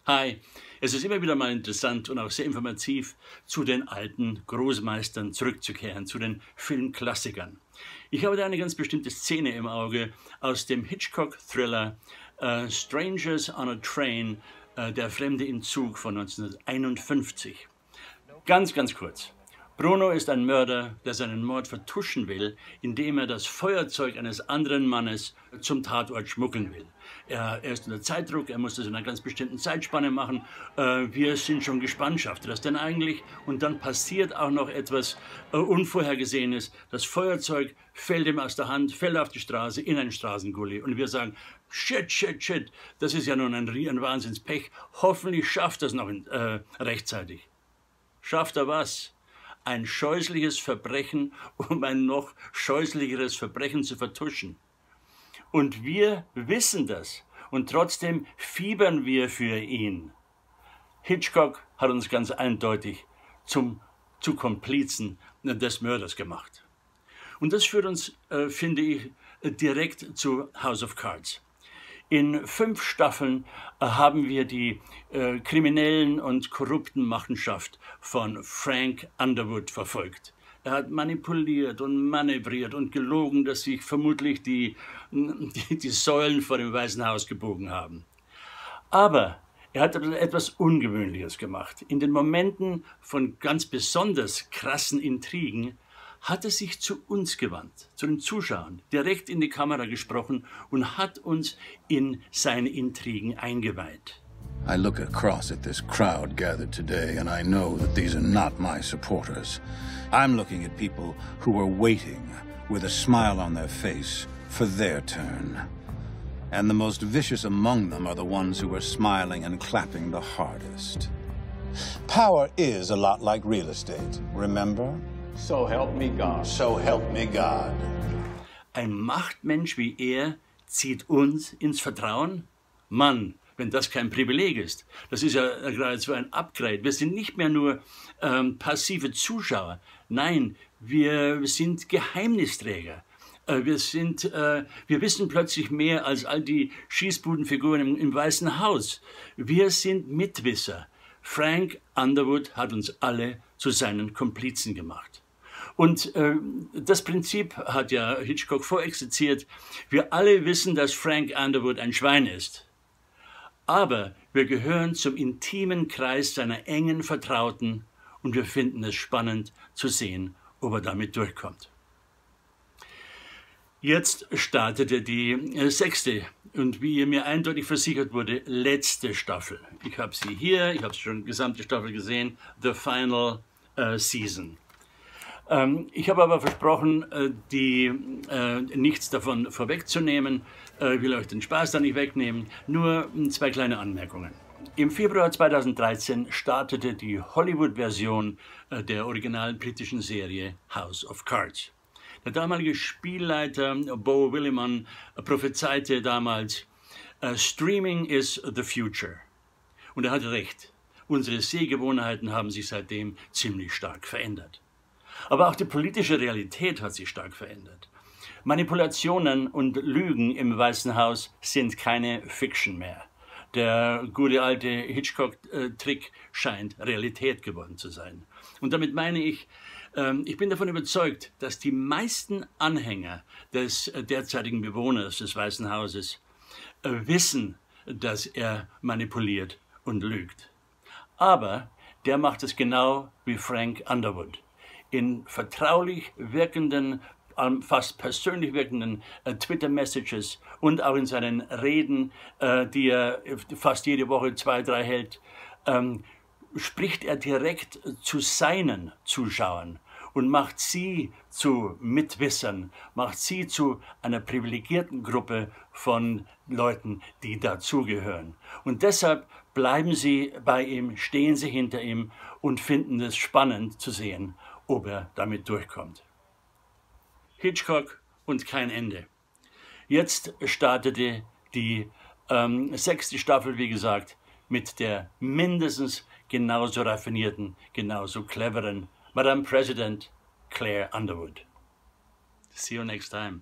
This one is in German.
Hi, es ist immer wieder mal interessant und auch sehr informativ, zu den alten Großmeistern zurückzukehren, zu den Filmklassikern. Ich habe da eine ganz bestimmte Szene im Auge aus dem Hitchcock-Thriller Strangers on a Train, Der Fremde im Zug von 1951. Ganz kurz. Bruno ist ein Mörder, der seinen Mord vertuschen will, indem er das Feuerzeug eines anderen Mannes zum Tatort schmuggeln will. Er ist unter Zeitdruck, er muss das in einer ganz bestimmten Zeitspanne machen. Wir sind schon gespannt, schafft er das denn eigentlich? Und dann passiert auch noch etwas Unvorhergesehenes. Das Feuerzeug fällt ihm aus der Hand, fällt auf die Straße, in einen Straßengully. Und wir sagen, shit, das ist ja nun ein Wahnsinnspech. Hoffentlich schafft er es noch rechtzeitig. Schafft er was? Ein scheußliches Verbrechen, um ein noch scheußlicheres Verbrechen zu vertuschen. Und wir wissen das und trotzdem fiebern wir für ihn. Hitchcock hat uns ganz eindeutig zu Komplizen des Mörders gemacht. Und das führt uns, finde ich, direkt zu House of Cards. In 5 Staffeln haben wir die kriminellen und korrupten Machenschaft von Frank Underwood verfolgt. Er hat manipuliert und manövriert und gelogen, dass sich vermutlich die Säulen vor dem Weißen Haus gebogen haben. Aber er hat etwas Ungewöhnliches gemacht. In den Momenten von ganz besonders krassen Intrigen hat er sich zu uns gewandt, zu den Zuschauern, direkt in die Kamera gesprochen und hat uns in seine Intrigen eingeweiht. I look across at this crowd gathered today and I know that these are not my supporters. I'm looking at people who are waiting with a smile on their face for their turn. And the most vicious among them are the ones who are smiling and clapping the hardest. Power is a lot like real estate, remember? So help me God. So help me God. Ein Machtmensch wie er zieht uns ins Vertrauen? Mann, wenn das kein Privileg ist. Das ist ja geradezu ein Upgrade. Wir sind nicht mehr nur passive Zuschauer. Nein, wir sind Geheimnisträger. Wir wissen plötzlich mehr als all die Schießbudenfiguren im Weißen Haus. Wir sind Mitwisser. Frank Underwood hat uns alle zu seinen Komplizen gemacht. Und das Prinzip hat ja Hitchcock vorexerziert. Wir alle wissen, dass Frank Underwood ein Schwein ist. Aber wir gehören zum intimen Kreis seiner engen Vertrauten und wir finden es spannend zu sehen, ob er damit durchkommt. Jetzt startete die 6. und wie mir eindeutig versichert wurde, letzte Staffel. Ich habe sie hier, ich habe schon die gesamte Staffel gesehen, The Final Season. Ich habe aber versprochen, nichts davon vorwegzunehmen. Ich will euch den Spaß da nicht wegnehmen, nur 2 kleine Anmerkungen. Im Februar 2013 startete die Hollywood-Version der originalen britischen Serie House of Cards. Der damalige Spielleiter Bo Williman prophezeite damals, Streaming is the future. Und er hatte recht. Unsere Sehgewohnheiten haben sich seitdem ziemlich stark verändert. Aber auch die politische Realität hat sich stark verändert. Manipulationen und Lügen im Weißen Haus sind keine Fiction mehr. Der gute alte Hitchcock-Trick scheint Realität geworden zu sein. Und damit meine ich, ich bin davon überzeugt, dass die meisten Anhänger des derzeitigen Bewohners des Weißen Hauses wissen, dass er manipuliert und lügt. Aber der macht es genau wie Frank Underwood. In vertraulich wirkenden, fast persönlich wirkenden Twitter-Messages und auch in seinen Reden, die er fast jede Woche 2, 3 hält, spricht er direkt zu seinen Zuschauern und macht sie zu Mitwissern, macht sie zu einer privilegierten Gruppe von Leuten, die dazugehören. Und deshalb bleiben sie bei ihm, stehen sie hinter ihm und finden es spannend zu sehen, ob er damit durchkommt. Hitchcock und kein Ende. Jetzt startete die 6. Staffel, wie gesagt, mit der mindestens genauso raffinierten, genauso cleveren Madame President Claire Underwood. See you next time.